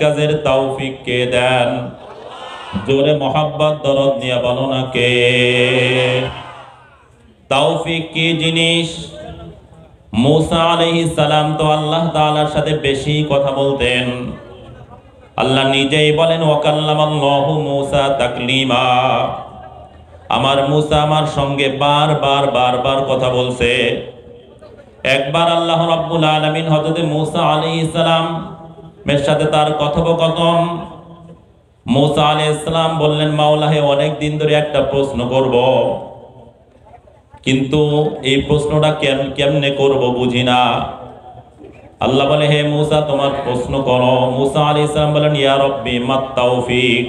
কাজের তৌফিক কে দেন? জোরে মোহাব্বত দরদ নিয়ে বলো না কে? তৌফিক কি জিনিস? মুসা আলাইহিস সালাম তো আল্লাহ তাআলার সাথে বেশি কথা বলতেন। আল্লাহ নিজেই বলেন ওয়াকাল্লামাল্লাহু মুসা তাকলিমা। আমার মুসা আমার সঙ্গে বারবার কথা বলছে। একবার আল্লাহ রাব্বুল আলামিন হযরত মুসা আলাইহিস সালাম এর সাথে তার কথোপকথন, মুসা আলাইহিস সালাম বললেন, মাওলা হে, অনেক দিন ধরে একটা প্রশ্ন করব, কিন্তু এই প্রশ্নটা কেমনে করব বুঝি না। আল্লাহ বলে, হে মুসা, তোমার প্রশ্ন করো। মুসা আলাইহিস সালাম বলেন, ইয়া রব্বি মাত তাওফিক।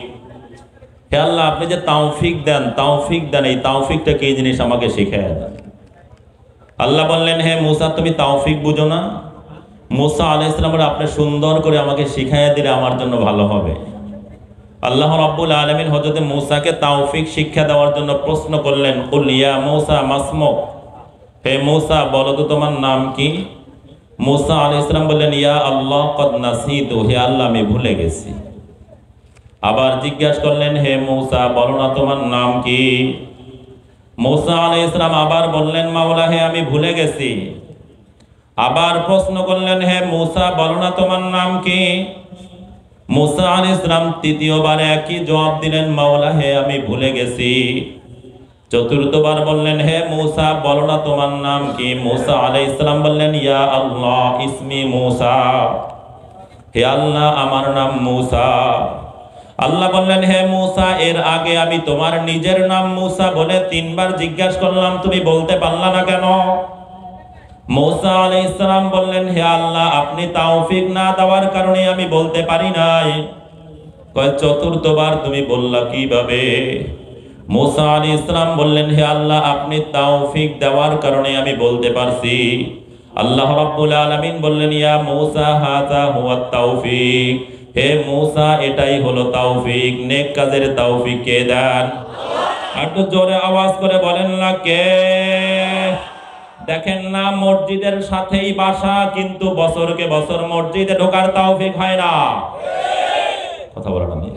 হে আল্লাহ, আপনি যে তৌফিক দেন, এই তৌফিকটা কি জিনিস আমাকে শিখিয়ে দেন। আল্লাহ বললেন, হে মুসা, তুমি তৌফিক বুঝো না? মুসা আলাইহিস সালাম বলে, আপনি সুন্দর করে আমাকে শিখিয়ে দিলে আমার জন্য ভালো হবে। আল্লাহ রাব্বুল আলামিন হযরত মুসাকে তৌফিক শিক্ষা দেওয়ার জন্য প্রশ্ন করলেন, কুল ইয়া মুসা মাসমুক। হে মুসা, বলো তো তোমার নাম কি? মুসা আলাইহিস সালাম বললেন, ইয়া আল্লাহ কদ নাসিতু। হে আল্লাহ, আমি ভুলে গেছি। আবার জিজ্ঞাসা করলেন, হে মুসা, বলো না তোমার নাম কি? মুসা আলাইহিস সালাম আবার বললেন, মাওলা হে, আমি ভুলে গেছি। আবার প্রশ্ন করলেন, হে মুসা, বলো না তোমার নাম কি? মুসা আলাইহিস সালাম তৃতীয়বার একই জবাব দিলেন, মাওলা হে, আমি ভুলে গেছি। চতুর্থবার বললেন, হে মুসা, বলো না তোমার নাম কি? মুসা আলাইহিস সালাম বললেন, ইয়া আল্লাহ ইসমি মুসা। হে আল্লাহ, আমার নাম মুসা। আল্লাহ বললেন, হে মুসা, এর আগে আমি তোমার নিজের নাম মুসা বলে 3 বার জিজ্ঞাসা করলাম, তুমি বলতে পারলা না কেন? মুসা আলাইহিস সালাম বললেন, হে আল্লাহ, আপনি তৌফিক না দেওয়ার কারণে আমি বলতে পারি নাই। কয়, চতুর্থবার তুমি বললা কিভাবে? মুসা আলাইহিস সালাম বললেন, হে আল্লাহ, আপনি তৌফিক দেওয়ার কারণে আমি বলতে পারছি। আল্লাহ রাব্বুল আলামিন বললেন, ইয়া মুসা হাযা হুয়াত তাওফিক। হে মুসা, এটাই হলো তৌফিক। নেক কাজের তৌফিক কে দেন? একটু জোরে আওয়াজ করে বলেন না কে? দেখেন না, মসজিদের সাথেই বাসা, কিন্তু বছরকে বছর মসজিদে ঢোকার তৌফিক হয় না। কথা বলেন না?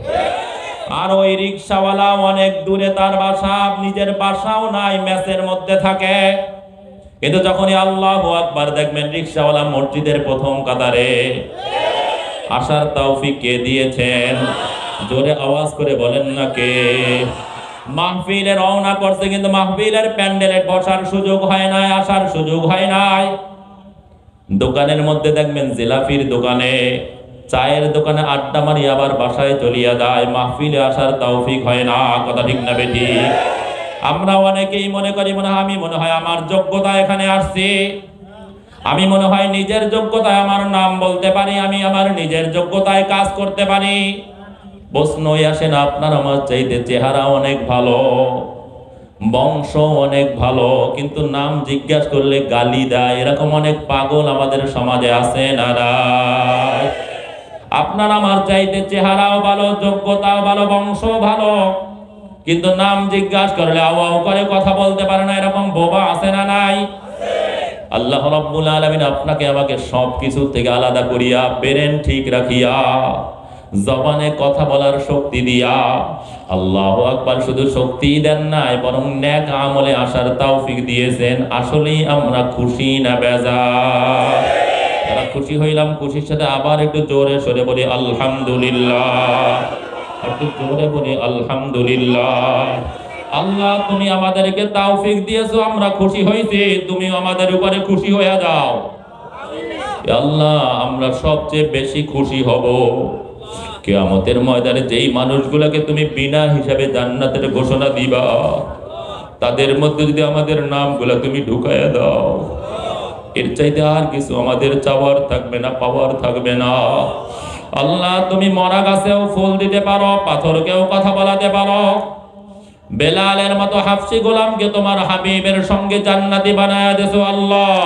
আর ওই রিকশাওয়ালা অনেক দূরে তার বাসা, নিজের বাসাও নাই, মেসের মধ্যে থাকে, কিন্তু যখনই আল্লাহু আকবার দেখবেন রিকশাওয়ালা মসজিদের প্রথম কাতারে। আসার তৌফিক কে দিয়েছেন? জোরে আওয়াজ করে বলেন না কে? মাহফিলে রওনা করছে, কিন্তু মাহফিলের প্যান্ডেলে বসার সুযোগ হয় নাই, আসার সুযোগ হয় নাই। দোকানের মধ্যে দেখবেন জিলাপির দোকানে, চায়ের দোকানে আড্ডা মারি আবার বাসায় চলিয়া যায়, মাহফিলে আসার তৌফিক হয় না। কথা ঠিক না বেঠি? আমরা অনেকেই মনে করি, আমি মনে হয় আমার যোগ্যতা এখানে আসছি, আমি মনে হয় নিজের যোগ্যতায় আমার নাম বলতে পারি, আমি আমার নিজের যোগ্যতায় কাজ করতে পারি। প্রশ্নই আসে না, আপনার আমার চাইতে চেহারা অনেক ভালো, বংশ অনেক ভালো, কিন্তু নাম জিজ্ঞাসা করলে গালি দেয়। এরকম অনেক পাগল আমাদের সমাজে আছে না? আপনার আমার চাইতে চেহারাও ভালো, যোগ্যতাও ভালো, বংশ ভালো, কিন্তু নাম জিজ্ঞাসা করলে আওয়াও করে কথা বলতে পারে না। এরকম বোবা আছে না নাই? আল্লাহ রাব্বুল আলামিন আপনাকে আমাকে সবকিছু থেকে আলাদা করিয়া, ব্রেন ঠিক রাখিয়া, জবানে কথা বলার শক্তি দিয়া, আল্লাহু আকবার, শুধু শক্তি দেন নাই, বরং নেক আমলে আসার তৌফিক দিয়েছেন। আসলেই আমরা খুশি না বেজার? যারা খুশি হইলাম, খুশির সাথে আবার একটু জোরে সরে বলি আলহামদুলিল্লাহ। একটু জোরে বলি আলহামদুলিল্লাহ। আল্লাহ, তুমি আমাদেরকে তৌফিক দিয়েছো, আমরা খুশি হইছি, তুমি আমাদের উপরে খুশি হয়ে যাও। আল্লাহ, আমরা সবচেয়ে বেশি খুশি হব কিয়ামতের ময়দানে যেই মানুষগুলোকে তুমি বিনা হিসাবে জান্নাতের ঘোষণা দিবা, তাদের মধ্যে যদি আমাদের নামগুলো তুমি ঢুকাইয়া দাও, এর চাইতে আর কিছু আমাদের চাওয়ার থাকবে না, পাওয়ার থাকবে না। আল্লাহ, তুমি মরা গাছেও ফুল দিতে পারো, পাথরকেও কথা বলাতে পারো। বেলালের মতো হাফসি গোলামকে তোমার হাবিবের সঙ্গে জান্নাতি বানায়া দেছো। আল্লাহ,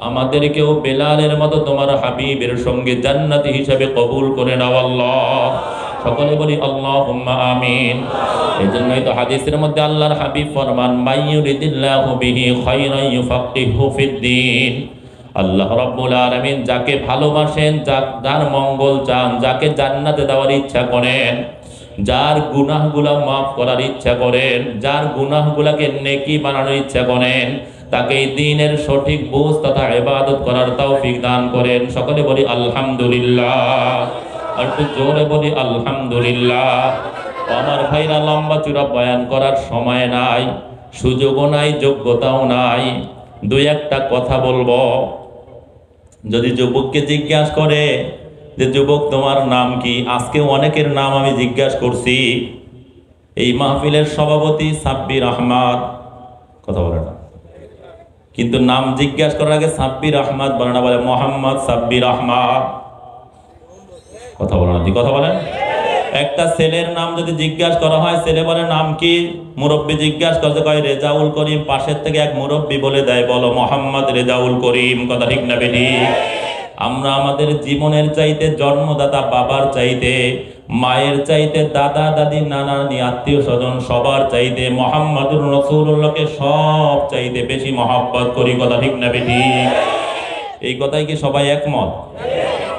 আমাদেরকেও বেলালের মতো তোমার হাবিবের সঙ্গে জান্নাতি হিসেবে কবুল করে নাও আল্লাহ। সকলে বলি আল্লাহুম্মা আমিন। এজন্যই তো হাদিসের মধ্যে আল্লাহর হাবিব ফরমান, মাইয়ুরিদিল্লাহু বিহি খায়রান ইউফাক্কিহু ফিদ্দীন। আল্লাহ রাব্বুল আলামিন যাকে ভালোবাসেন, যার মঙ্গল চান, যাকে জান্নাতে দেওয়ার ইচ্ছা করেন, যার গুনাহগুলা মাফ করার ইচ্ছা করেন, যার গুনাহগুলাকে নেকি বানানোর ইচ্ছা করেন, তাকে এই দ্বীনের সঠিক বুঝ তথা ইবাদত করার তৌফিক দান করেন। সকলে বলি আলহামদুলিল্লাহ। আর একটু জোরে বলি আলহামদুলিল্লাহ। আমার ভাইরা, লম্বা চূড়া বয়ান করার সময় নাই, সুযোগও নাই, যোগ্যতাও নাই। দুই একটা কথা বলবো। যদি যুবককে জিজ্ঞাসা করে যে যুবক তোমার নাম কি, আজকে অনেকের নাম আমি জিজ্ঞাসা করছি। এই মাহফিলের সভাপতি সাব্বির আহমদ, কথা বলে না, কিন্তু নাম জিজ্ঞাসা করার আগে সাব্বির আহমদ বলে না, বলে মোহাম্মদ সাব্বির আহমদ। কথা বলে না, কথা বলেন। একটা ছেলের নাম যদি জিজ্ঞাসা করা হয়, ছেলে বলে নাম কি, মুরব্বী জিজ্ঞাসা করতে কয় রেজাউল করিম, পাশের থেকে এক মুরব্বী বলে দেয় বলো মোহাম্মদ রেজাউল করিম। কথা ঠিক না বেটি? আমরা আমাদের জীবনের চাইতে, জন্মদাতা বাবার চাইতে, মায়ের চাইতে, দাদা দাদি নানা নানি আত্মীয় স্বজন সবার চাইতে মুহাম্মদুর রাসূলুল্লাহকে সব চাইতে বেশি মহব্বত করি। কথা ঠিক না বেটি? এই কথাই কি সবাই একমত?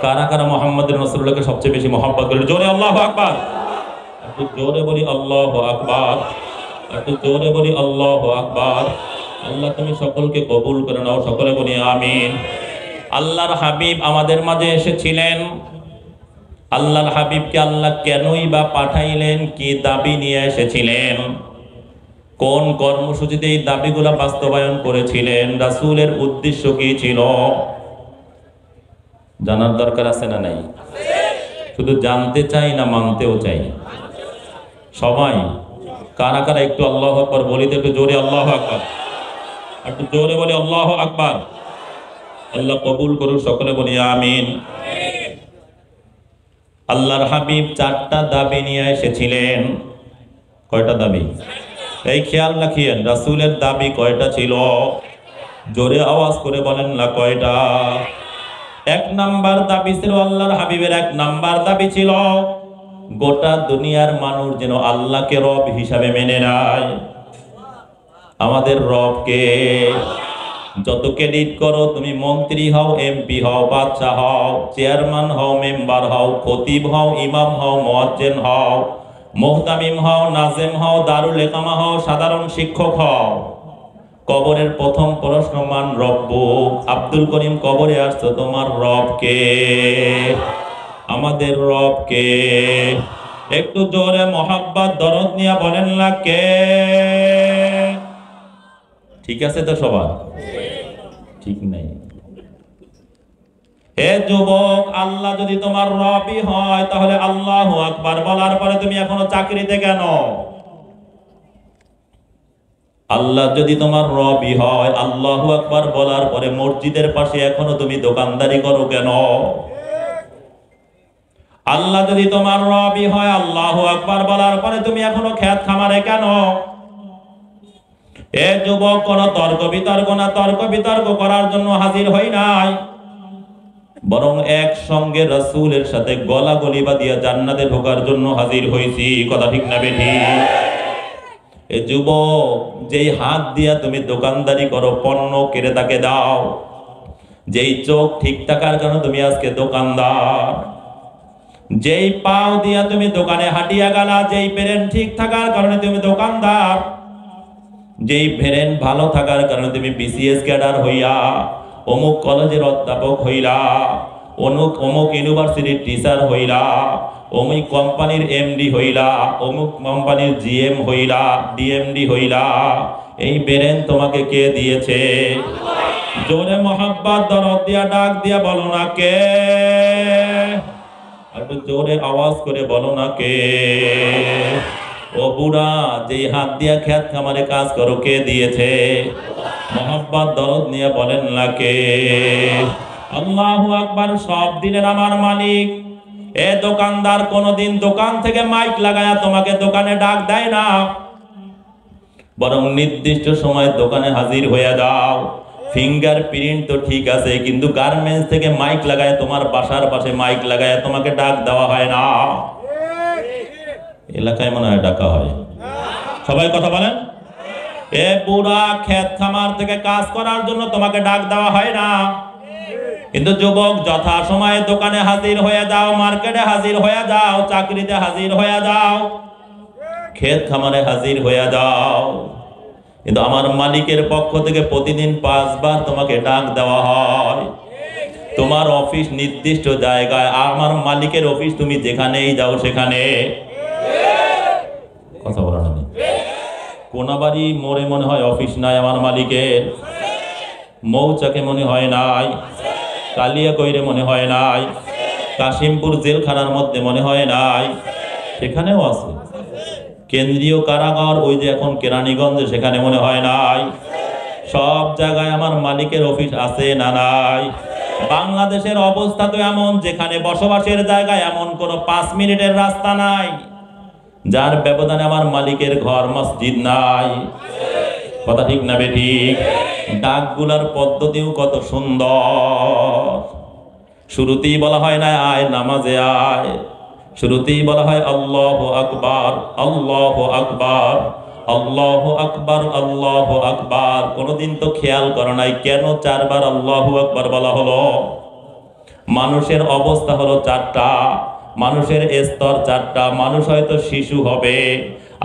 কারা কারা মুহাম্মদুর রাসূলুল্লাহকে সবচেয়ে বেশি মহব্বত করে? জোরে আল্লাহু আকবার। একটু জোরে বলি আল্লাহু আকবার। একটু জোরে বলি আল্লাহু আকবার। আল্লাহ তুমি সকলকে কবুল করে নাও, সকলে বলি আমিন। আল্লাহর হাবিব আমাদের মাঝে এসেছিলেন। আল্লাহর হাবিবকে আল্লাহ কেনই বা পাঠাইলেন, কি দাবি নিয়ে এসেছিলেন, কোন কর্মসূচিতে এই দাবিগুলো বাস্তবায়ন করেছিলেন, রাসূলের উদ্দেশ্য কি ছিল, জানার দরকার আছে না নাই? শুধু জানতে চাই না মানতেও চাই সবাই। কারা কারা একটু আল্লাহু আকবার বলিতে, একটু জোরে আল্লাহু আকবার, একটু জোরে বলি আল্লাহু আকবার। আল্লাহ কবুল করুন, সকলে বলি আমিন। আল্লাহর হাবিব চারটা দাবি নিয়ে এসেছিলেন। কয়টা দাবি? এই খেয়াল রাখিয়েন, রাসূলের দাবি কয়টা ছিল? জোরে আওয়াজ করে বলেন না কয়টা? এক নাম্বার দাবি ছিল, আল্লাহর হাবিবের এক নাম্বার দাবি ছিল গোটা দুনিয়ার মানুষ যেন আল্লাহকে রব হিসাবে মেনে নেয়। আমাদের রবকে যত ক্রেডিট করো, তুমি মন্ত্রী হও, এমপি হও, বাদশা হও, চেয়ারম্যান হও, মেম্বার হও, খতিব হও, ইমাম হও, মুয়াজ্জিন হও, মুহতামিম হও, নাজেম হও, দারুল ইকামা হও, সাধারণ শিক্ষক হও, কবরের প্রথম প্রশ্ন মান রব্বুক। আব্দুল করিম কবরে আসছো, তোমার রবকে? আমাদের রবকে। একটু জোরে মোহাব্বত দরদ নিয়ে বলেন না কে? ঠিক আছে তো সবার? ঠিক নাই? হে যুবক, আল্লাহ যদি তোমার রবই হয়, তাহলে আল্লাহু আকবার বলার পরে তুমি এখনো চাকরিতে কেন? আল্লাহ যদি তোমার রবই হয়, আল্লাহু আকবার বলার পরে মসজিদের পাশে এখনো তুমি দোকানদারি করো কেন? আল্লাহ যদি তোমার রবই হয়, আল্লাহু আকবার বলার পরে তুমি এখনো খেত খামারে কেন? এ যুবক, কোন তর্ক বিতর্ক না, তর্ক বিতর্ক করার জন্য হাজির হই নাই, বরং একসঙ্গে রাসূলের সাথে গলাগলি বাঁধিয়া জান্নাতে ঢোকার জন্য হাজির হইছি। কথা ঠিক না বেঠি? এ যুবক, যেই হাত দিয়া তুমি দোকানদারি করো, পণ্য ক্রেতাকে দাও, যেই চোখ ঠিক থাকার কারণে তুমি আজকে দোকানদার, যেই পাও দিয়া তুমি দোকানে হাঁটিয়া গেলা, যেই ব্রেন ঠিক থাকার কারণে তুমি দোকানদার, যেই ব্রেন ভালো থাকার কারণে তুমি বিসিএস ক্যাডার হইয়া অমুক কলেজের অধ্যাপক হইলা, অমুক ইউনিভার্সিটির টিচার হইলা, অমুক কোম্পানির এমডি হইলা, অমুক কোম্পানির জিএম হইলা, ডিএমডি হইলা, এই ব্রেন তোমাকে কে দিয়েছে? জোরে মোহাব্বত দরদ দিয়া ডাক দিয়া বলো না কে? একটু জোরে আওয়াজ করে বলো না কে? ও বুড়া, যেই হাত দিয়া খেত খামারে কাজ করো, কে দিয়েছে? মোহাব্বত দরদ নিয়ে বলেন না কে? আল্লাহু আকবার। সব দিনের আমার মালিক। এ দোকানদার কোনদিন দোকান থেকে মাইক লাগায়া তোমাকে দোকানে ডাক দেয় না, বরং নির্দিষ্ট সময় দোকানে হাজির হয়ে যাও। ফিঙ্গার প্রিন্ট তো ঠিক আছে, কিন্তু গার্মেন্টস থেকে মাইক লাগায়, তোমার বাসার পাশে মাইক লাগায় তোমাকে ডাক দেওয়া হয় না। এলাকায় মনে হয় ডাকা হয়। সবাই কথা বলেন। এ বুড়া, খেত খামার থেকে কাজ করার জন্য তোমাকে ডাক দেওয়া হয় না। কিন্তু যুবক যথা সময়ে দোকানে হাজির হয়ে যাও, মার্কেটে হাজির হয়ে যাও, চাকরিতে হাজির হয়ে যাও, ক্ষেত খামারে হাজির হয়ে যাও, কিন্তু আমার মালিকের পক্ষ থেকে প্রতিদিন 5 বার তোমাকে ডাক দেওয়া হয়। তোমার অফিস নির্দিষ্ট জায়গায়, আমার মালিকের অফিস তুমি যেখানেই যাও সেখানে। কথা বলা না, কোনাবাড়ি মোড়ে মনে হয় অফিস নাই আমার মালিকের, মৌচাকে মনে হয় নাই, কালিয়াকৈরে মনে হয় নাই, কাশিমপুর জেলখানার মধ্যে মনে হয় নাই, সেখানেও আছে। কেন্দ্রীয় কারাগার ওই যে এখন কেরানীগঞ্জে, সেখানে মনে হয় নাই। সব জায়গায় আমার মালিকের অফিস আছে না নাই? বাংলাদেশের অবস্থা তো এমন, যেখানে বসবাসের জায়গায় এমন কোন 5 মিনিটের রাস্তা নাই যার ব্যবধানে আমার মালিকের ঘর মসজিদ নাই। কথা ঠিক না বেঠিক? ডাকগুলার পদ্ধতিও কত সুন্দর। শুরুতেই বলা হয় না আয় নামাজে আয়, শুরুতেই বলা হয় আল্লাহু আকবার, আল্লাহু আকবার, আল্লাহু আকবার, আল্লাহু আকবার। কোনদিন তো খেয়াল করো নাই কেন 4 বার আল্লাহু আকবার বলা হলো? মানুষের অবস্থা হলো 4টা, মানুষের স্তর 4টা। মানুষ হয়তো শিশু হবে,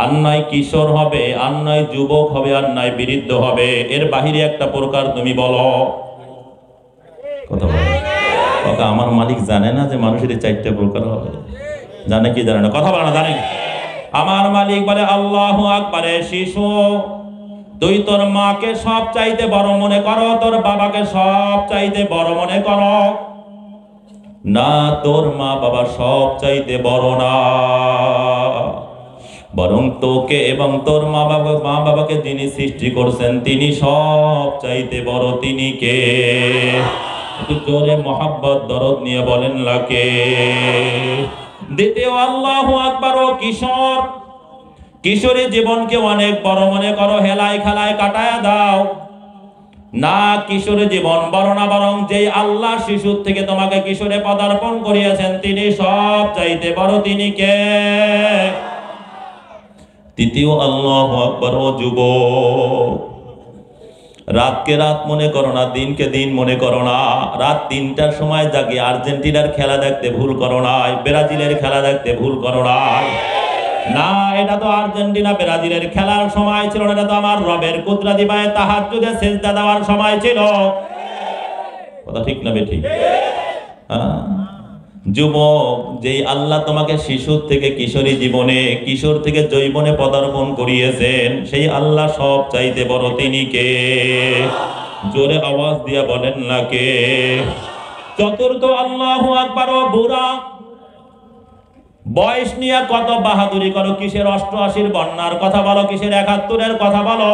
আর নয় কিশোর হবে, আর নয় যুবক হবে, আর নয় বৃদ্ধ হবে। এর বাহিরে একটা প্রকার তুমি বলো। কথা বলো। কথা আমার মালিক জানে না যে মানুষের 4টা প্রকার হবে? জানে কি জানে না? কথা বলে না, জানে? আমার মালিক বলে আল্লাহু আকবারে শিশু, তুই তোর মাকে সব চাইতে বড় মনে করো, তোর বাবাকে সব চাইতে বড় মনে করো না, তোর মা বাবা সব চাইতে বড় না, বরং তোকে এবং তোর মা বাবাকে যিনি সৃষ্টি করছেন তিনি সব চাইতে বড়। তিনি কে? একটু জোরে মোহাব্বত দরদ নিয়ে বলেন লাকে। দ্বিতীয় আল্লাহু আকবার। ও কিশোর, কিশোরী জীবনকে অনেক বড় মনে করো, হেলায় খেলায় কাটায় দাও না, কিশোরী জীবন বড় না, বরং যেই আল্লাহ শিশুর থেকে তোমাকে কিশোরে পদার্পণ করিয়েছেন তিনি সব চাইতে বড়। তিনি কে? তৃতীয় আল্লাহু আকবার। ও যুবক, রাতকে রাত মনে করো না, দিনকে দিন মনে করো না। রাত 3টার সময় জাগি আর্জেন্টিনার খেলা দেখতে ভুল করো না, ব্রাজিলের খেলা দেখতে ভুল করো না। না, এটা তো আর্জেন্টিনা ব্রাজিলের খেলার সময় ছিল না, এটা তো আমার রবের কুদরতি পায়ে তাহাজ্জুদে সিজদা দেওয়ার সময় ছিল। কথা ঠিক না বেঠিক? যুবক, যেই আল্লাহ তোমাকে শিশুর থেকে কিশোরী জীবনে, কিশোর থেকে যৌবনে পদার্পণ করিয়েছেন সেই আল্লাহ সব চাইতে বড়। তিনি কে? জোরে আওয়াজ দিয়া বলেন না কে? চতুর্থ আল্লাহু আকবার। ও বুড়া, বয়স নিয়ে কত বাহাদুরি করো, কিসের 88-র বন্যার কথা বলো, কিসের 71-এর কথা বলো।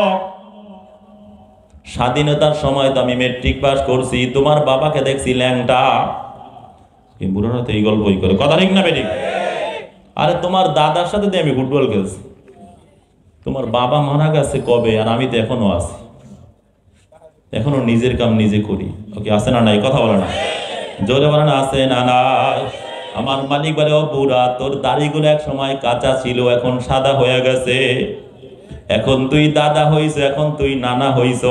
স্বাধীনতার সময় তো আমি মেট্রিক পাস করছি, তোমার বাবাকে দেখছি ল্যাংটা। এই বুড়োরা তো এই গল্পই করে। কথা ঠিক না বেঠিক? আরে তোমার দাদার সাথে আমি ফুটবল খেলছি, তোমার বাবা মারা গেছে কবে, আর আমি তো এখনো আছি, এখনো নিজের কাম নিজে করি। ওকে, আছে না নাই? কথা বলে না, জোরে বলে না, আছে না নাই? আমার মালিক বলে ও বুড়া, তোর দাড়িগুলো এক সময় কাঁচা ছিল, এখন সাদা হয়ে গেছে, এখন তুই দাদা হইছ, এখন তুই নানা হইছ।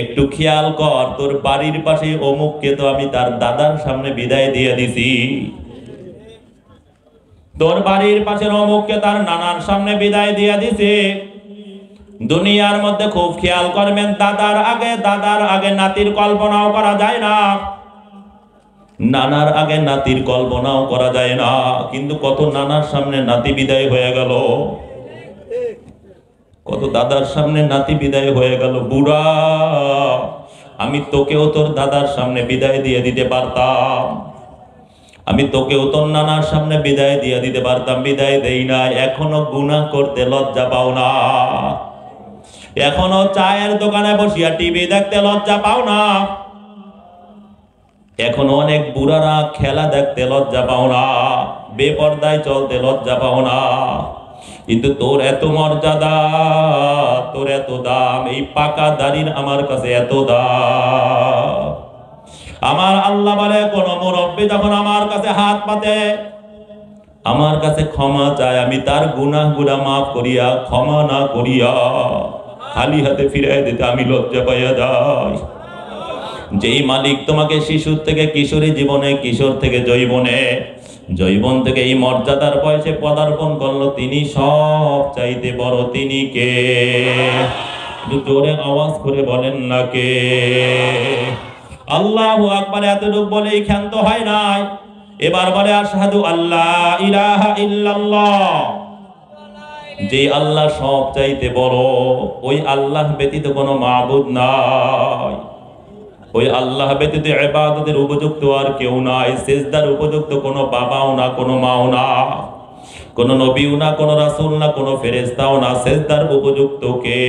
একটু খেয়াল কর, তোর বাড়ির পাশে অমুককে তো আমি তার দাদার সামনে বিদায় দিয়ে দিছি, তোর বাড়ির পাশের অমুককে তার নানার সামনে বিদায় দিয়ে দিছে। দুনিয়ার মধ্যে খুব খেয়াল করবেন, দাদার আগে নাতির কল্পনাও করা যায় না, নানার আগে নাতির কল্পনাও করা যায় না। কিন্তু কত নানার সামনে নাতি বিদায় হয়ে গেল, কত দাদার সামনে নাতি বিদায় হয়ে গেল। বুড়া, আমি তোকেও তোর দাদার সামনে বিদায় দিয়ে দিতে পারতাম, আমি তোকেও তোর নানার সামনে বিদায় দিয়ে দিতে পারতাম, বিদায় দেই না। এখনো গুনাহ করতে লজ্জা পাও না, এখনো চায়ের দোকানে বসিয়া টিভি দেখতে লজ্জা পাও না, এখনো অনেক বুড়ারা খেলা দেখতে লজ্জা পাও না, বেপরদায় চলতে লজ্জা পাও না। কিন্তু তোর এত মর্যাদা, তোর এত দাম, এই পাকা দাড়ির আমার কাছে এত দাম। আমার আল্লাহ বলে, কোন মুরব্বী যখন আমার কাছে হাত পাতে, আমার কাছে ক্ষমা চায়, আমি তার গুনাহগুলা মাফ করিয়া, ক্ষমা না করিয়া খালি হাতে ফিরাই দিতে আমি লজ্জা পাইয়া যাই। যেই মালিক তোমাকে শিশুর থেকে কিশোরী জীবনে, কিশোর থেকে যৌবনে, যৌবন থেকে এই মর্যাদার বয়সে পদার্পণ করলো, তিনি সব চাইতে বড়। তিনি কে? একটু জোরে আওয়াজ করে বলেন না কে? আল্লাহু আকবার। এতটুকু বলেই ক্ষান্ত হয় নাই, এবার বলে আশহাদু আল্লাহ ইলাহা ইল্লাল্লাহ। যে আল্লাহ সব চাইতে বড়, ওই আল্লাহ ব্যতীত কোনো মাবুদ নাই, ওই আল্লাহ ব্যতীত ইবাদতের উপযুক্ত আর কেউ নাই, সিজদার উপযুক্ত কোনো বাবাও না, কোনো মাও না, কোনো নবীও না, কোনো রাসূল না, কোনো ফেরেশতাও না। সিজদার উপযুক্ত কে?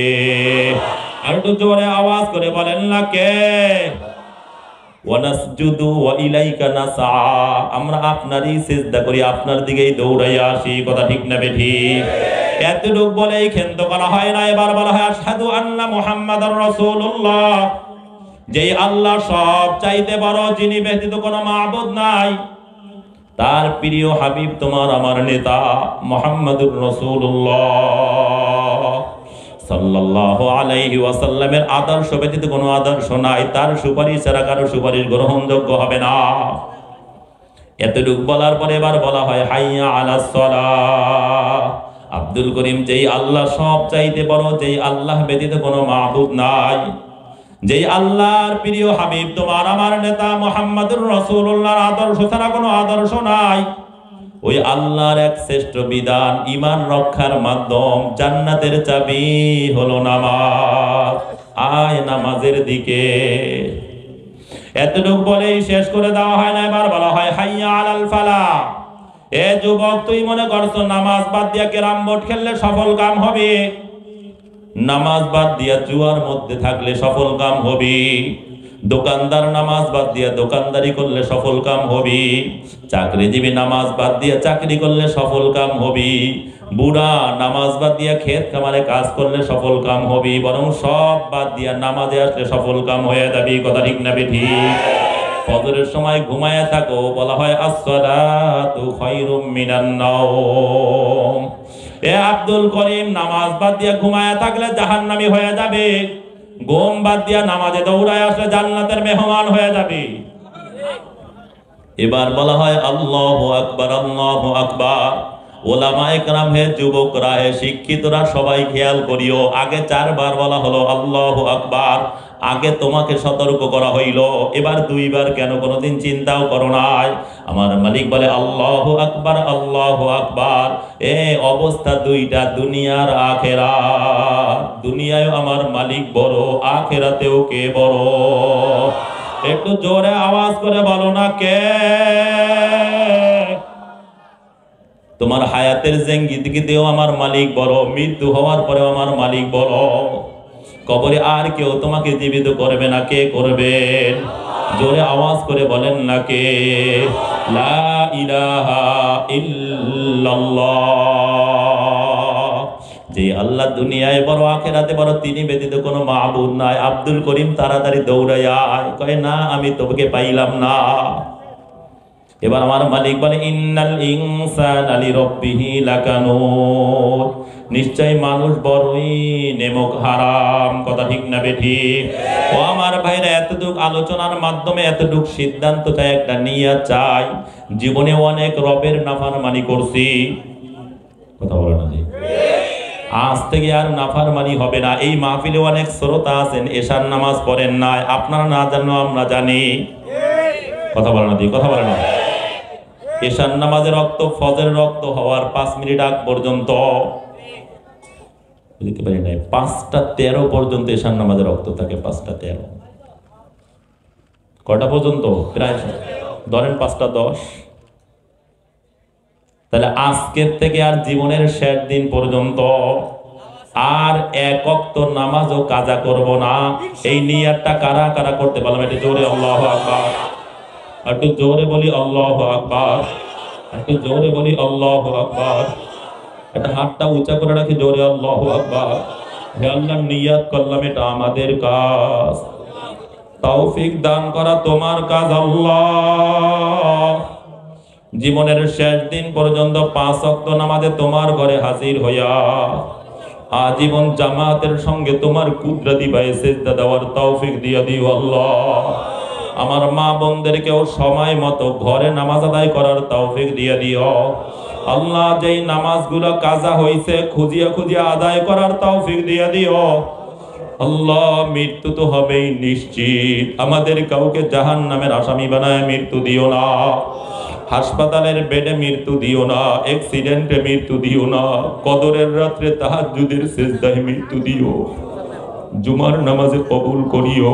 আর একটু জোরে আওয়াজ করে বলেন না কে? ওয়ানাসজুদু ওয়া ইলাইকা নাসআ। আমরা আপনারই সিজদা করি, আপনার দিকেই দৌড়াইয়া আসি। কথা ঠিক না বেঠিক? এতটুক বলেই ক্ষান্ত করা হয় না, এবার বলা হয় আশহাদু আন্না মুহাম্মাদার রাসূলুল্লাহ। যেই আল্লাহ সব চাইতে বড়, যিনি ব্যতীত কোনো মাবুদ নাই, তার প্রিয় হাবিব তোমার আমার নেতা মুহাম্মাদুর রাসূলুল্লাহ সাল্লাল্লাহু আলাইহি ওয়াসাল্লামের আদর্শ ব্যতীত কোনো আদর্শ নাই, তার সুপারিশ ছাড়া কারো সুপারিশ গ্রহণযোগ্য হবে না। এতটুকু বলার পরে এবার বলা হয় হাইয়া আলাস সালাহ। আব্দুল করিম, যেই আল্লাহ সব চাইতে বড়, যেই আল্লাহ ব্যতীত কোনো মাবুদ নাই, যেই আল্লাহর প্রিয় হাবিব তোমার আমার নেতা মুহাম্মাদুর রাসূলুল্লাহর আদর্শ ছাড়া কোনো আদর্শ নাই, ওই আল্লাহর এক শ্রেষ্ঠ বিধান, ঈমান রক্ষার মাধ্যম, জান্নাতের চাবি হলো নামাজ। আয় নামাজের দিকে। এতটুকু বলেই শেষ করে দেওয়া হয় না, এবার বলা হয় হাইয়া আলাল ফালাহ। এ যুবক, তুই মনে করছো নামাজ বাদ দিয়া ক্যারাম বোর্ড খেললে সফল কাম হবে, নামাজ বাদ দিয়া জুয়ার মধ্যে থাকলে সফল কাম হবে, দোকানদার নামাজ বাদ দিয়া দোকানদারি করলে সফল কাম হবে, চাকরিজীবী নামাজ বাদ দিয়া চাকরি করলে সফল কাম হবে, বুড়া নামাজ বাদ দিয়া ক্ষেত খামারে কাজ করলে সফল কাম হবে, বরং সব বাদ দিয়া নামাজে আসলে সফল কাম হয়ে যাবে। কথা ঠিক না বেঠিক? ফজরের সময় ঘুমায়া থাকো, বলা হয় আসসালাতু খায়রুম মিনান নাওম। এ আব্দুল করিম, নামাজ বাদ দিয়া ঘুমায়া থাকলে জাহান্নামী হয়ে যাবে, ঘুম বাদ দিয়া নামাজে দৌড়ায় আসলে জান্নাতের মেহমান হয়ে যাবে। এবার বলা হয় আল্লাহু আকবার, আল্লাহু আকবার। ওলামায়ে কেরাম, হে যুবকরা, হে শিক্ষিতরা, সবাই খেয়াল করিও, আগে 4 বার বলা হলো আল্লাহু আকবার, আগে তোমাকে সতর্ক করা হইল, এবার 2 বার কেন? কোনোদিন চিন্তাও করো নাই? আমার মালিক বলে আল্লাহু আকবার, আল্লাহু আকবার। এ অবস্থা দুইটা, দুনিয়ার আখিরাত। দুনিয়ায় আমার মালিক বড়, আখিরাতেও কে বড়? একটু জোরে আওয়াজ করে বলো না কে? তোমার হায়াতের জিন্দেগিতেও আমার মালিক বড়, মৃত্যু হওয়ার পরেও আমার মালিক বড়। কবরে আর কেউ তোমাকে জীবিত করবে না, কে করবেন? জোরে আওয়াজ করে বলেন না কে? লা ইলাহা ইল্লাল্লাহ। যে আল্লাহ দুনিয়ায় বড়, আখিরাতে বড়, তিনি ব্যতীত কোনো মাবুদ নাই। আব্দুল করিম তাড়াতাড়ি দৌড়াইয়া কয়, না, আমি তোকে পাইলাম না। এবার আমার মালিক বলে ইন্নাল ইনসানা লিরাব্বিহি লাকানুত। নিশ্চয় মানুষ বড়ই নেমক হারাম। কথা ঠিক না বেঠিক? ও আমার ভাইরা, এতটুক আলোচনার মাধ্যমে এতটুক সিদ্ধান্ত চাই, একটা নিয়াত চাই। জীবনে অনেক রবের নাফরমানি করছি, কথা বলে না জি, আজ থেকে আর নাফরমানি হবে না। এই মাহফিলে অনেক শ্রোতা আছেন এশার নামাজ পড়েন নাই, আপনারা না জানো আমরা জানি, কথা বলে না জি, কথা বলে না। এশার নামাজের রক্ত ফজরের রক্ত হওয়ার 5 মিনিট আগ পর্যন্ত, বুঝতে পারি নাই, 5টা 13 পর্যন্ত এশার নামাজের রক্ত থাকে। 5টা 13 কটা পর্যন্ত? প্রায় ধরেন 5টা 10। তাহলে আজকের থেকে আর জীবনের শেষ দিন পর্যন্ত আর 1 ওয়াক্ত নামাজও কাজা করব না। এই নিয়াতটা কারা কারা করতে পারলাম? এটা জোরে আল্লাহু আকবার। একটু জোরে বলি আল্লাহু আকবার, একটু জোরে বলি আল্লাহু আকবার। এটা হাতটা উঁচা করে রাখি, জোরে আল্লাহু আকবার। হে আল্লাহ, নিয়াত করলাম, এটা আমাদের কাজ, তৌফিক দান করা তোমার কাজ আল্লাহ। জীবনের শেষ দিন পর্যন্ত 5 ওয়াক্ত নামাজে তোমার ঘরে হাজির হইয়া আজীবন জামাতের সঙ্গে তোমার কুদরতি পায়ে সিজদা দেওয়ার তৌফিক দিয়া দিও আল্লাহ। আমার মা বোনদেরকেও সময় মতো ঘরে নামাজ আদায় করার তৌফিক দিয়ে দিও। আল্লাহ, যেই নামাজগুলো কাজা হইছে খুঁজিয়া খুঁজিয়া আদায় করার তৌফিক দিয়ে দিও। আল্লাহ, মৃত্যু তো হবেই নিশ্চিত, আমাদের কাউকে জাহান্নামের আসামি বানায় মৃত্যু দিও না। হাসপাতালের বেডে মৃত্যু দিও না, অ্যাক্সিডেন্টে মৃত্যু দিও না, কদরের রাত্রে তাহাজ্জুদের সিজদায় মৃত্যু দিও, জুমার নামাজে কবুল করিও,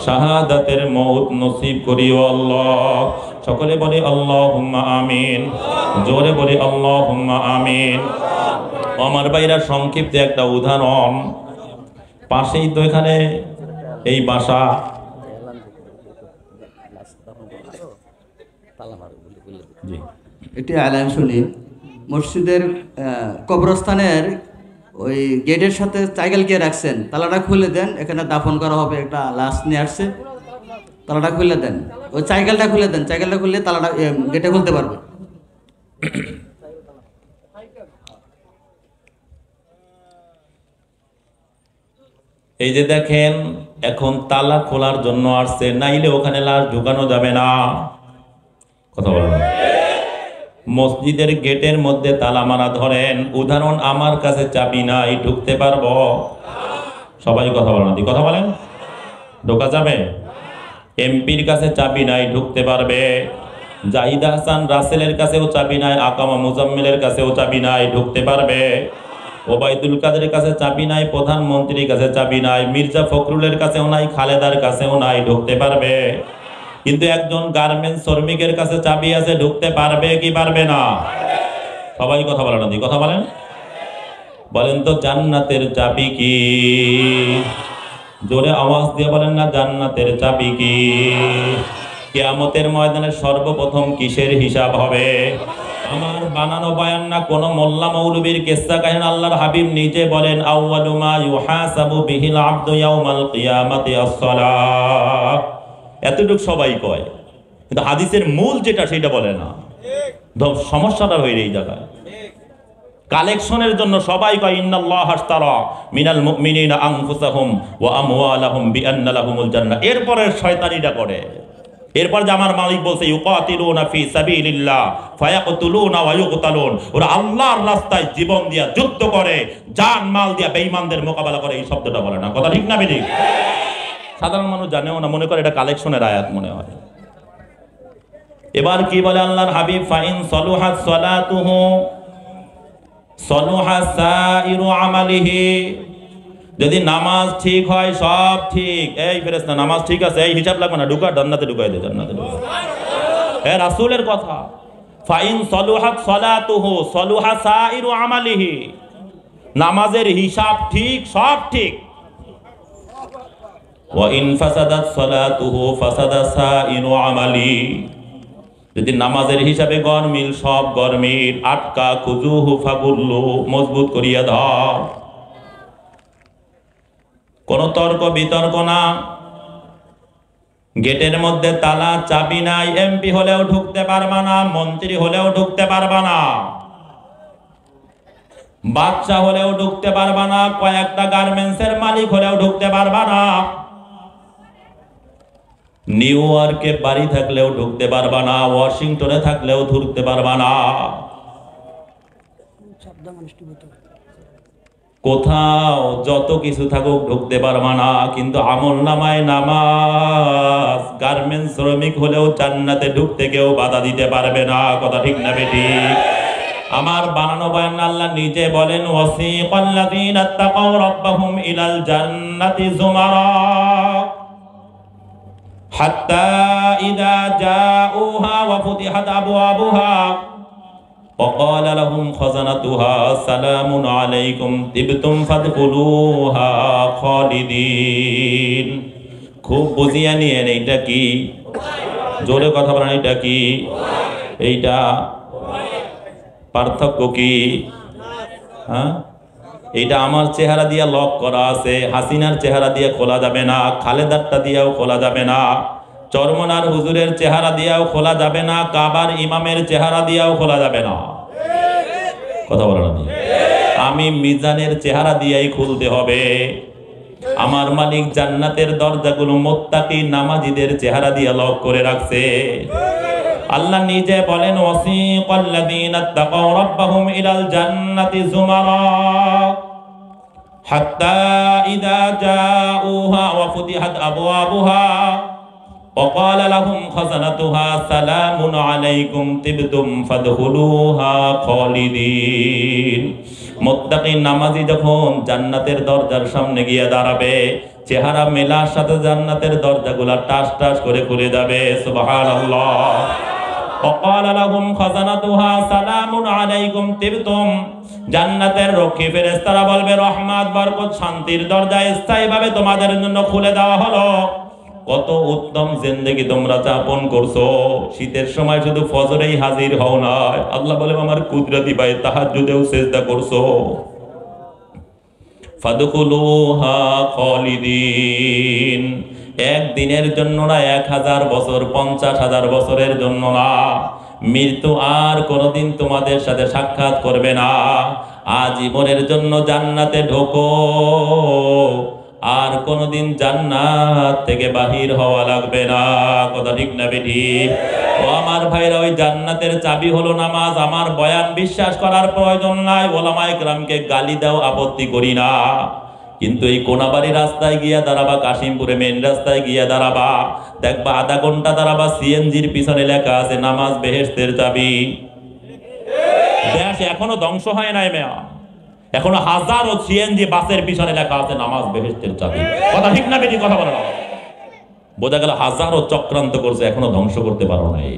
শাহাদাতের মওত নসিব করিও আল্লাহ। সকলে বলি আল্লাহুম্মা আমিন, জোরে বলি আল্লাহুম্মা আমিন। আমার ভাইরা, সংক্ষিপ্ত একটা উদাহরণ, পাশেই তো এখানে এই বাসা, এটি আলান শুনি মসজিদের কবরস্থানের ওই গেটের সাথে সাইকেল গিয়ে রাখছেন, তালাটা খুলে দেন, এখানে দাফন করা হবে। একটা লাশ নিয়ে আসছে, তালাটা খুলে দেন, ওই সাইকেলটা খুলে দেন, সাইকেলটা খুললে তালাটা গেটে খুলতে পারবে। এই যে দেখেন, এখন তালা খোলার জন্য আসছে, নাইলে ওখানে লাশ ঢুকানো যাবে না। কথা বলেন। মসজিদের গেটের মধ্যে তালা মারা, ধরেন উদাহরণ, আমার কাছে চাবি নাই, ঢুকতে পারবো? সবাই কথা বলেন, কথা বলেন, ঢোকা যাবে? এমপির কাছে চাবি নাই, ঢুকতে পারবে? জাহিদা হাসান রাসেলের কাছেও চাবি নাই, আকামা মুজাম্মিলের কাছেও চাবি নাই, ঢুকতে পারবে? ওবায়দুল কাদেরের কাছে চাবি নাই, প্রধানমন্ত্রীর কাছে চাবি নাই, মির্জা ফখরুলের কাছেও নাই, খালেদার কাছেও নাই, ঢুকতে পারবে? কিন্তু একজন গার্মেন্টস শ্রমিকের কাছে চাবি আছে, ঢুকতে পারবে কি পারবে না? সবাই কথা বলেন, কথা বলেন, বলেন তো জান্নাতের চাবি কি? জোরে আওয়াজ দিয়ে বলেন না, জান্নাতের চাবি কি? কিয়ামতের ময়দানে সর্বপ্রথম কিসের হিসাব হবে? আমার বানানো বয়ান না, কোন মোল্লা মৌলবীর কিসসা কাহিনী। আল্লাহর হাবিব নিজে বলেন, আউয়ালু মা ইউহাসাবু বিহিল আবদু ইয়াউমাল কিয়ামাতি আস-সালাহ। এতটুকু সবাই কয়, কিন্তু হাদিসের মূল যেটা সেটা বলে না। সমস্যাটা হয়ে এই জায়গায় কালেকশনের জন্য সবাই কয়, ইন্নাল্লাহা আশতারা মিনাল মুমিনিনা আনফুসাহুম ওয়া আমওয়ালাহুম বিআন্না লাহুমুল জান্নাহ। এরপরে শয়তানিটা করে, এরপর যে আমার মালিক বলছে, ইউকাতিলুনা ফি সাবিলিল্লাহ ফায়াকতুলুনা ওয়া ইউকতালুন। ওরা আল্লাহর রাস্তায় জীবন দিয়া যুদ্ধ করে, জান মাল দিয়া বেঈমানদের মোকাবেলা করে। এই শব্দটা বলে না, কথা ঠিক না বেঠিক? সাধারণ মানুষ জানেও না, মনে করে এটা কালেকশনের আয়াত মনে হয়। এবার কি বলে আল্লাহর হাবিব, ফাইন সলুহাত সালাতুহু সলুহা সাইরু আমালিহি। যদি নামাজ ঠিক হয়, সব ঠিক। এই ফেরেশতা, নামাজ ঠিক আছে, এই হিসাব লাগবে না, ঢুকা, জান্নাতে ঢুকাই দে, জান্নাতে ঢুকাই। হ্যাঁ, রাসূলের কথা। ফাইন সলুহাত সালাতুহু সলুহা সাইরু আমালিহি। নামাজের হিসাব ঠিক, সব ঠিক। ওয়া ইন ফাসাদাত সালাতুহু ফাসাদা সাইরু আমালি। যদি নামাজের হিসাবে গরমিল, সব গরমিল। আটকা খুজুহু ফাগুল্লু, মজবুত করিয়া ধর। কোন তর্ক বিতর্ক না। গেটের মধ্যে তালা, চাবি নাই, এমপি হলেও ঢুকতে পারবা না, মন্ত্রী হলেও ঢুকতে পারবা না, বাদশা হলেও ঢুকতে পারবা না, কয়েকটা গার্মেন্টসের মালিক হলেও ঢুকতে পারবা না, নিউ ইয়র্কে বাড়ি থাকলেও ঢুকতে পারবা না, ওয়াশিংটনে থাকলেও ঢুকতে পারবা না। কোথাও যত কিছু থাকুক ঢুকতে পারবা না, কিন্তু আমল নামায় নামাজ, গার্মেন্টস শ্রমিক হলেও জান্নাতে ঢুকতে কেউ বাধা দিতে পারবে না। কথা ঠিক না বেঠিক? আমার বানানো বয়ান আল্লাহ নিজে বলেন, ওয়াসিকাল্লাযীনা তাকাউ রাব্বাহুম ইলাল জান্নাতি যুমারা হাত্তা ইযা জাউহা ওয়া ফুতিহাত আবওয়াবুহা وقال لهم خزنتها سلام عليكم طبتم فادخلوها خالدين। খুব বুঝিয়ে নিয়েন, এইটা কি? জোরে কথা বলেন, এটা কি? এইটা পার্থক্য কি? হ্যাঁ, এইটা আমার চেহারা দিয়ে লক করা আছে, হাসিনার চেহারা দিয়ে খোলা যাবে না, খালেদারটা দিয়েও খোলা যাবে না, চরমনার হুজুরের চেহারা দিয়েও খোলা যাবে না, কাবার ইমামের চেহারা দিয়েও খোলা যাবে না। কথা বলেন। আমি মিজানের চেহারা দিয়েই খুলতে হবে। আমার মালিক জান্নাতের দরজাগুলো মুত্তাকি নামাজীদের চেহারা দিয়ে লক করে রাখছে। আল্লাহ নিজে বলেন ওয়াসিকাল্লাযীনা তাকাউ রাব্বাহুম ইলাল জান্নাতি যুমারা হাত্তা ইযা জাউহা ওয়া ফুতিহাত আবওয়াবুহা ওয়া ক্বালা লাহুম খাযানাতুহা সালামুন আলাইকুম তিবতুম ফাদখুলুহা খালিদিন। মুত্তাকি নামাজি যখন জান্নাতের দরজার সামনে গিয়ে দাঁড়াবে, চেহারা মেলার সাথে জান্নাতের দরজাগুলা টাস টাস করে খুলে যাবে। সুবহানাল্লাহ। ওয়াকালা লাহুম খাযানাতুহা সালামুন আলাইকুম তিবতুম। জান্নাতের রক্ষী ফেরেশতারা বলবে রহমত বরকত শান্তির দরজা স্থায়ীভাবে তোমাদের জন্য খুলে দেওয়া হলো। কত উত্তম জিন্দেগি তোমরা যাপন করছো। শীতের সময় শুধু ফজরেই হাজির হও না, আল্লাহ বলে আমার কুদরতি ভাই তাহাজ্জুদেও সিজদা করছো। ফাদখুলুহা খালিদিন। একদিনের জন্য না, 1000 বছর, 50,000 বছরের জন্য না। মৃত্যু আর কোনোদিন তোমাদের সাথে সাক্ষাৎ করবে না। আজীবনের জন্য জান্নাতে ঢোকো, আর কোনোদিন জান্নাত থেকে বাহির হওয়া লাগবে না। কথা ঠিক না বেঠি? ও আমার ভাইরা, ওই জান্নাতের চাবি হলো নামাজ। আমার বয়ান বিশ্বাস করার প্রয়োজন নাই, ওলামায়ে কেরামকে গালি দাও, আপত্তি করি না। কিন্তু এই কোনাবাড়ি রাস্তায় গিয়া দাঁড়াবা, কাশিমপুরে মেন রাস্তায় গিয়া দাঁড়াবা, দেখবা আধা ঘন্টা দাঁড়াবা, সিএনজির পিছনে লেখা আছে নামাজ বেহেশতের চাবি। দেশ এখনো ধ্বংস হয় নাই মেয়া, এখনো হাজারো সিএনজি বাসের পিছনে লেখা আছে নামাজ বেহেশতের চাবি। কথা ঠিক না বেশি? কথা বলে না, বোঝা গেল হাজারো চক্রান্ত করছে, এখনো ধ্বংস করতে পারো নাই,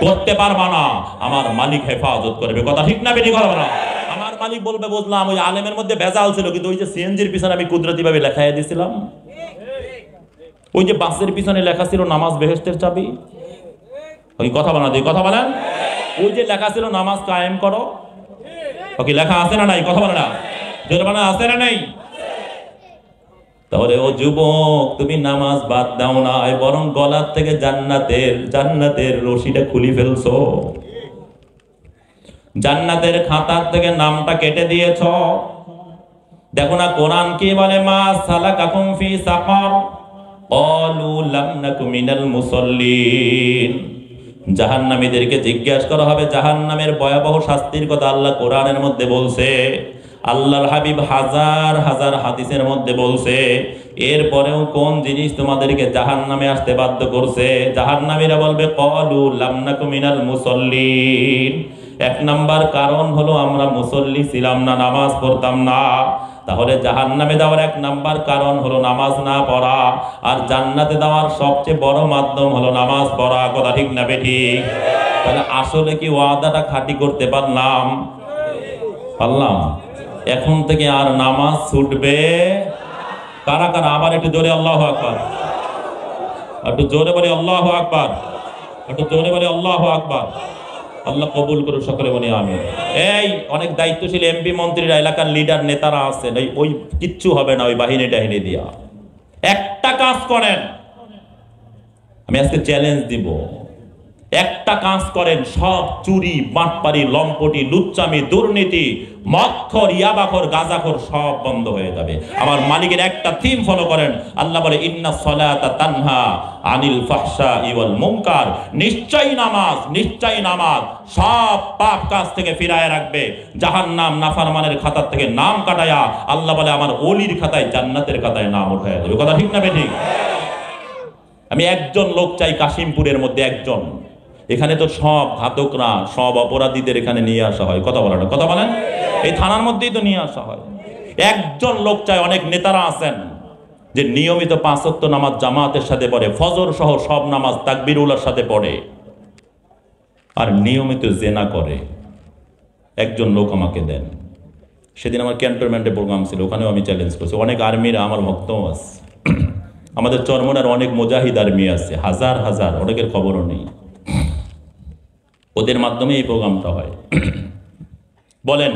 করতে পারবা না। আমার মালিক হেফাজত করবে। কথা ঠিক না বেশি? কথা বলে না। আমার মালিক বলবে বুঝলাম ওই আলেমের মধ্যে ভেজাল ছিল, কিন্তু ওই যে সিএনজির পিছনে আমি কুদরতি ভাবে লেখাই দিয়েছিলাম, ওই যে বাসের পিছনে লেখা ছিল নামাজ বেহেশতের চাবি, ওই কথা বলা দিয়ে কথা বলেন, ওই যে লেখা ছিল নামাজ কায়েম করো, ওকে লেখা আছে না নাই? কথা বলে না, জোরবানা আছে না নাই? তাহলে ও যুবক, তুমি নামাজ বাদ দাও না, বরং গলার থেকে জান্নাতের রশিটা খুলি ফেলছো, জান্নাতের খাতার থেকে নামটা কেটে দিয়েছ। দেখো না কোরআন কি বলে, মা সালাকাকুম ফি সাকার ক্বালু লাম নাকু মিনাল মুসাল্লিন। জাহান্নামীদেরকে জিজ্ঞাসা করা হবে জাহান্নামের ভয়াবহ শাস্তির কথা আল্লাহ কোরআনের মধ্যে বলছে, আল্লাহর হাবিব হাজার হাজার হাদিসের মধ্যে বলছে। এরপরেও কোন জিনিস তোমাদেরকে জাহান্নামে আসতে বাধ্য করছে? জাহান্নামীরা বলবে ক্বালু লাম নাকু মিনাল মুসাল্লিন। 1 নাম্বার কারণ হলো আমরা মুসল্লি ছিলাম না, নামাজ পড়তাম না। তাহলে জাহান্নামে যাওয়ার 1 নাম্বার কারণ হলো নামাজ না পড়া, আর জান্নাতে যাওয়ার সবচেয়ে বড় মাধ্যম হলো নামাজ পড়া। কথা ঠিক না বেঠিক? তাহলে আসলে কি ওয়াদাটা খাঁটি করতে পারলাম? এখন থেকে আর নামাজ ছুটবে? কারা কারা আবার একটু জোরে আল্লাহু আকবার, একটু জোরে বলি আল্লাহু আকবার, একটু জোরে বলি আল্লাহু আকবার। আল্লাহ কবুল করুন, সকলে বলি আমিন। এই অনেক দায়িত্বশীল এমপি মন্ত্রীরা, এলাকার লিডার নেতারা আছেন, ওই কিচ্ছু হবে না ওই বাহিনী টাহিনী দিয়া। একটা কাজ করেন, আমি আজকে চ্যালেঞ্জ দিব, একটা কাজ করেন, সব চুরি, বাটপারি, লম্পটি, লুচ্চামি, দুর্নীতি, মদখোর, ইয়াবাখোর, গাঁজাখোর সব বন্ধ হয়ে যাবে। আমার মালিকের একটা থিম ফলো করেন। আল্লাহ বলে ইন্নাস সালাতা তানহা আনিল ফাহশাই ওয়াল মুনকার। নিশ্চয়ই নামাজ সব পাপ কাজ থেকে ফিরায় রাখবে, জাহান্নাম নাফরমানের খাতা থেকে নাম কাটায়া আল্লাহ বলে আমার ওলির খাতায়, জান্নাতের খাতায় নাম উঠায়া দেবে। কথা ঠিক না বেঠিক? আমি একজন লোক চাই কাশিমপুরের মধ্যে, একজন। এখানে তো সব ঘাতকরা, সব অপরাধীদের এখানে নিয়ে আসা হয়। কথা বলেন, কথা বলেন, এই থানার মধ্যেই তো নিয়ে আসা হয়। একজন লোক চাই, অনেক নেতারা আছেন যে নিয়মিত 5 ওয়াক্ত নামাজ জামাতের সাথে পড়ে, ফজর সহ সব নামাজ তাকবীরুল্লাহর সাথে পড়ে, আর নিয়মিত জেনা করে। একজন লোক আমাকে দেন। সেদিন আমার ক্যান্টনমেন্টে প্রোগ্রাম ছিল, ওখানেও আমি চ্যালেঞ্জ করছি। অনেক আর্মিরা আমার ভক্তও আছে, আমাদের চরমনার অনেক মুজাহিদ আর্মি আছে, হাজার হাজার, অনেকের খবরও নেই। ওদের মাধ্যমে এই প্রোগ্রামটা হয়। বলেন,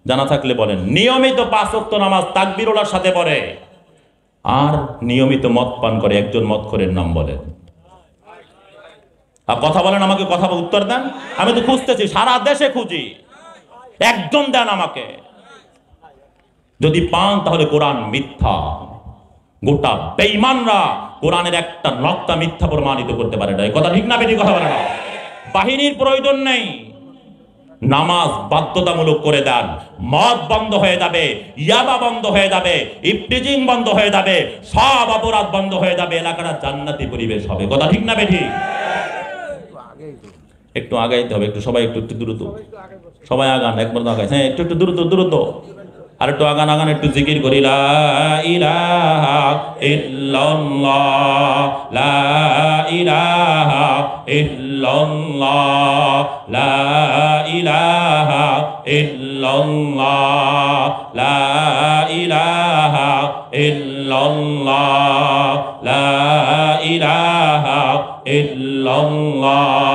জানা থাকলে বলেন। নিয়মিত 5 ওয়াক্ত নামাজ তাকবীরুল্লাহর সাথে পড়ে, আর নিয়মিত মদ পান করে। একজন মদখোরের নাম বলেন। আর কথা বলেন, আমাকে কথা উত্তর দেন। আমি তো খুঁজতেছি, সারা দেশে খুঁজি, একজন দেন আমাকে। যদি পান তাহলে কোরআন মিথ্যা। গোটা বেঈমানরা কোরআনের একটা নক্তা মিথ্যা প্রমাণিত করতে পারে না। এই কথা ঠিক না বেঠিক কথা বলে না? বাহিনীর প্রয়োজন নেই, নামাজ বাধ্যতামূলক করে দেন, মদ বন্ধ হয়ে যাবে, ইয়াবা বন্ধ হয়ে যাবে, ইফটিজিং বন্ধ হয়ে যাবে, সব অপরাধ বন্ধ হয়ে যাবে, এলাকাটা জান্নাতি পরিবেশ হবে। কথা ঠিক না বেঠিক? একটু আগাইতে হবে, একটু সবাই একটু দ্রুত, সবাই আগান, একবার আগাই, হ্যাঁ একটু দ্রুত দ্রুত, আর একটু আগান আগান, একটু জিকির করি, লা ইলাহা ইল্লাল্লাহ, লা ইলাহা ইল্লাল্লাহ, লা ইলাহা ইল্লাল্লাহ, লা ইলাহা ইল্লাল্লাহ, লা ইলাহা ইল্লাল্লাহ।